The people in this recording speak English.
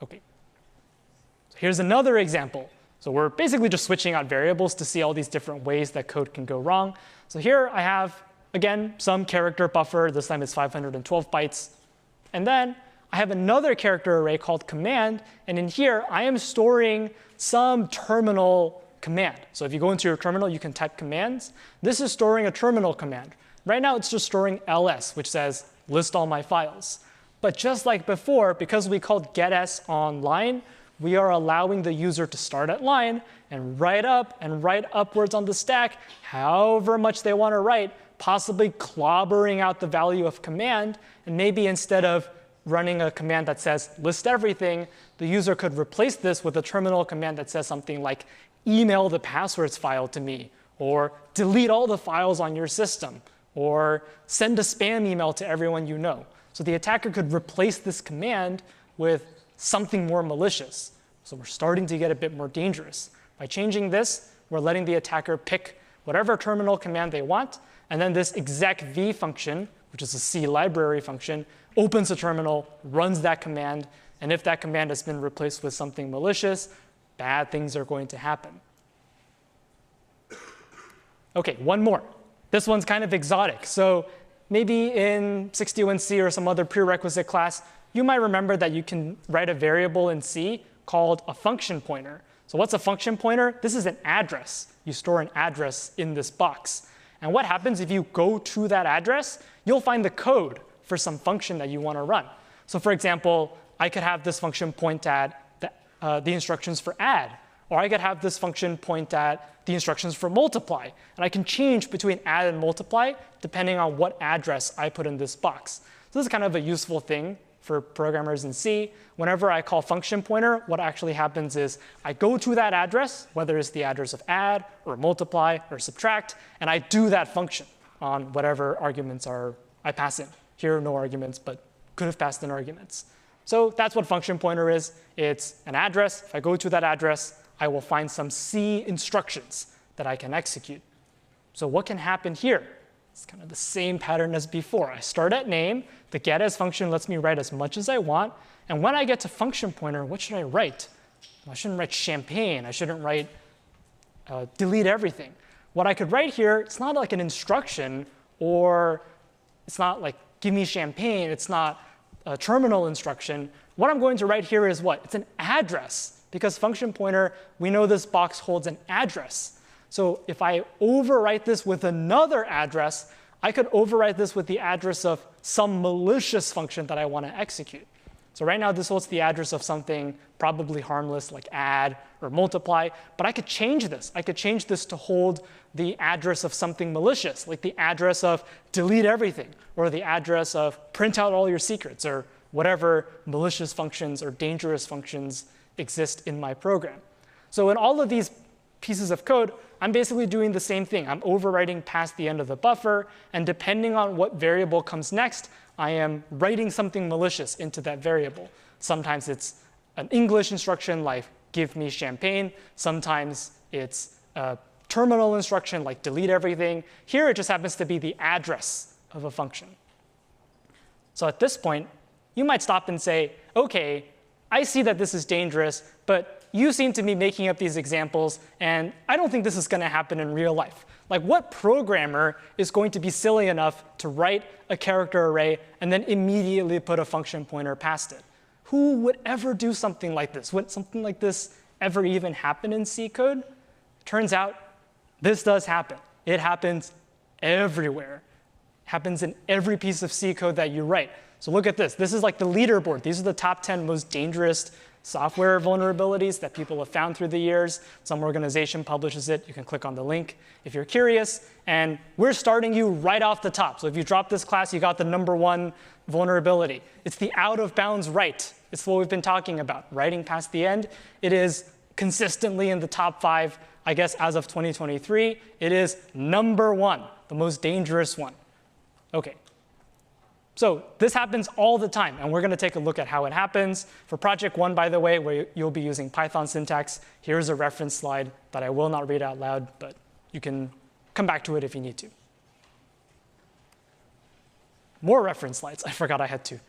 OK. So here's another example. So we're basically just switching out variables to see all these different ways that code can go wrong. So here I have, again, some character buffer. This time it's 512 bytes. And then I have another character array called command. And in here, I am storing some terminal command. So if you go into your terminal, you can type commands. This is storing a terminal command. Right now, it's just storing ls, which says list all my files. But just like before, because we called getS on line, we are allowing the user to start at line and write up and write upwards on the stack however much they want to write, possibly clobbering out the value of command. And maybe instead of running a command that says list everything, the user could replace this with a terminal command that says something like email the passwords file to me, or delete all the files on your system, or send a spam email to everyone you know. So the attacker could replace this command with something more malicious. So we're starting to get a bit more dangerous. By changing this, we're letting the attacker pick whatever terminal command they want. And then this execv function, which is a C library function, opens a terminal, runs that command. And if that command has been replaced with something malicious, bad things are going to happen. OK, one more. This one's kind of exotic. So maybe in 61C or some other prerequisite class, you might remember that you can write a variable in C called a function pointer. So what's a function pointer? This is an address. You store an address in this box. And what happens if you go to that address? You'll find the code for some function that you want to run. So for example, I could have this function point at the instructions for add. Or I could have this function point at the instructions for multiply. And I can change between add and multiply depending on what address I put in this box. So this is kind of a useful thing for programmers in C. Whenever I call function pointer, what actually happens is I go to that address, whether it's the address of add or multiply or subtract, and I do that function on whatever arguments I pass in. Here, no arguments, but could have passed in arguments. So that's what function pointer is. It's an address. If I go to that address, I will find some C instructions that I can execute. So what can happen here? It's kind of the same pattern as before. I start at name. The getAs function lets me write as much as I want. And when I get to function pointer, what should I write? Well, I shouldn't write champagne. I shouldn't write delete everything. What I could write here, it's not like an instruction, or it's not like give me champagne. It's not a terminal instruction. What I'm going to write here is what? It's an address. Because function pointer, we know this box holds an address. So if I overwrite this with another address, I could overwrite this with the address of some malicious function that I want to execute. So right now, this holds the address of something probably harmless like add or multiply. But I could change this. I could change this to hold the address of something malicious, like the address of delete everything, or the address of print out all your secrets, or whatever malicious functions or dangerous functions exist in my program. So in all of these pieces of code, I'm basically doing the same thing. I'm overwriting past the end of the buffer. And depending on what variable comes next, I am writing something malicious into that variable. Sometimes it's an English instruction like give me champagne. Sometimes it's a terminal instruction like delete everything. Here, it just happens to be the address of a function. So at this point, you might stop and say, OK, I see that this is dangerous, but you seem to be making up these examples, and I don't think this is going to happen in real life. Like, what programmer is going to be silly enough to write a character array and then immediately put a function pointer past it? Who would ever do something like this? Would something like this ever even happen in C code? Turns out this does happen. It happens everywhere. It happens in every piece of C code that you write. So look at this. This is like the leaderboard. These are the top 10 most dangerous software vulnerabilities that people have found through the years. Some organization publishes it. You can click on the link if you're curious. And we're starting you right off the top. So if you drop this class, you got the #1 vulnerability. It's the out-of-bounds write. It's what we've been talking about, writing past the end. It is consistently in the top 5, I guess, as of 2023. It is #1, the most dangerous one. OK. So this happens all the time, and we're going to take a look at how it happens. For project 1, by the way, where you'll be using Python syntax, here's a reference slide that I will not read out loud, but you can come back to it if you need to. More reference slides. I forgot I had 2.